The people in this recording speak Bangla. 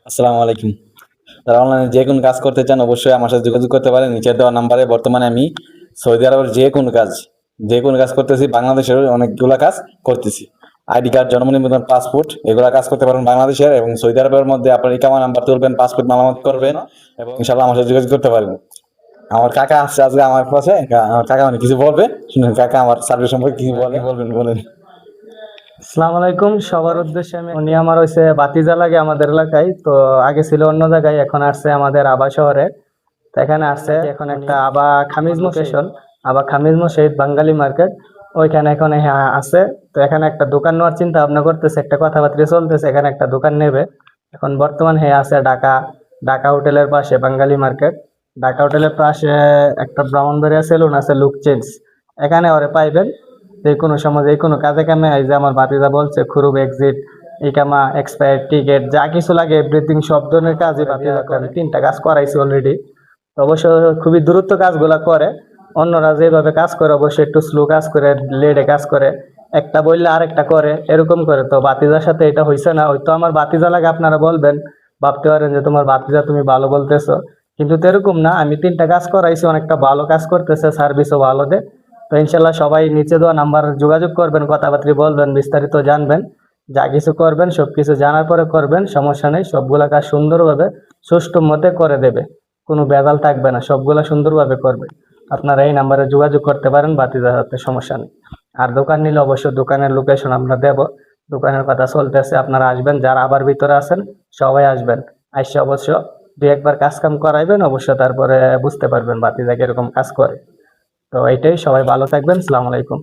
আসসালামু আলাইকুম। যারা অনলাইনে যে কোনো কাজ করতে চান অবশ্যই আমার সাথে যোগাযোগ করতে পারেন। নিচে দেওয়া নাম্বারে বর্তমানে আমি সৌদি আরবের যে কোনো কাজ করতেছি। বাংলাদেশের অনেকগুলা কাজ করতেছি। আইডি কার্ড, জন্ম নিবন্ধন, পাসপোর্ট এগুলা কাজ করতে পারেন বাংলাদেশের এবং সৌদি আরবের মধ্যে আপনার ইকামা নাম্বার তুলবেন, পাসপোর্ট মারামত করবেন এবং ইনশাআল্লাহ আমার সাথে যোগাযোগ করতে পারবেন। আমার কাকা আসছে আজকে আমার পাশে। আমার কাকা অনেক কিছু বলবে। শুনুন কাকা আমার সার্ভিস সম্পর্কে কি বলবেন বলেন। আসসালামু আলাইকুম। সবার উদ্দেশ্যে উনি আমার হয়েছে বাতিজা লাগে আমাদের এলাকায়। তো আগে ছিল অন্য জায়গায়, এখন আসছে আমাদের আবা শহরে। তো এখানে আসছে এখন একটা আবা খামিজ লোকেশন, আবা খামিজ মসজিদ বাঙালি মার্কেট, ওইখানে এখন আছে। তো এখানে একটা দোকান নেওয়ার চিন্তা ভাবনা করতেছে, একটা কথাবার্তা চলতেছে, এখানে একটা দোকান নেবে। এখন বর্তমান আছে ঢাকা, ঢাকা হোটেলের পাশে বাঙালি মার্কেট। ঢাকা হোটেলের পাশে একটা ব্রাহ্মণবাড়িয়া সেলুন আছে, লুক চেঞ্জ। এখানে ওরে পাইবেন যে কোনো সময় যে কোনো কাজে কামে। এই যে আমার ভাতিজা বলছে খুরুব এক্সিট, ইকামা, এক্সপায়ার টিকেট, যা কিছু লাগে এভরিথিং সব ধরনের কাজই ভাতিজা করে। 3টা কাজ করাইছি অলরেডি। অবশ্য খুবই দ্রুত কাজগুলা করে। অন্যরা যেভাবে কাজ করে অবশ্যই একটু স্লো কাজ করে, লেটে কাজ করে, একটা বললে আরেকটা করে, এরকম করে। তো বাতিজার সাথে এটা হয়েছে না। হয়তো আমার বাতিজা লাগে, আপনারা বলবেন, ভাবতে পারেন যে তোমার বাতিজা তুমি ভালো বলতেছো, কিন্তু তো এরকম না। আমি 3টা কাজ করাইছি, অনেকটা ভালো কাজ করতেছে, সার্ভিসও ভালো দেয়। তো ইনশাল্লাহ সবাই নিচে দেওয়া নাম্বার যোগাযোগ করবেন, কথাবার্তা বলবেন, বিস্তারিত জানবেন। যা কিছু করবেন সবকিছু জানার পরে করবেন, সমস্যা নেই। সবগুলা কাজ সুন্দরভাবে সুষ্ঠু মতে করে দেবে, কোনো ভেজাল থাকবে না, সবগুলা সুন্দরভাবে করবে। আপনারা এই নাম্বারে যোগাযোগ করতে পারেন বাতিদার হাতে, সমস্যা নেই। আর দোকান নিলে অবশ্যই দোকানের লোকেশন আমরা দেব। দোকানের কথা চলতেছে, আপনারা আসবেন, যারা আবার ভিতরে আছেন সবাই আসবেন। আসছে অবশ্য 2-1 বার কাজ কাম করাইবেন, অবশ্য তারপরে বুঝতে পারবেন বাতিজা কিরকম কাজ করে। তো এইটাই, সবাই ভালো থাকবেন। আসসালামু আলাইকুম।